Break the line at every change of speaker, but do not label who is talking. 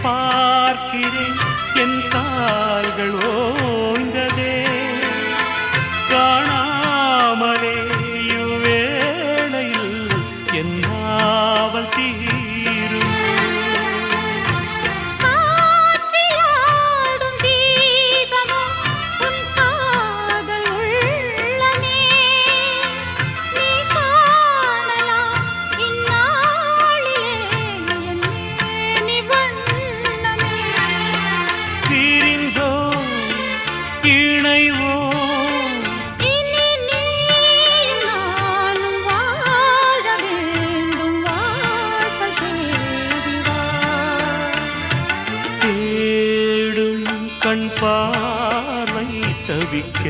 பார்க்கிறேன் என் கால்கள் ஓய்ந்ததே காணாமலே இவ்வேளையில் என் நாவல் தீரும் கண் பார்வை தவிக்க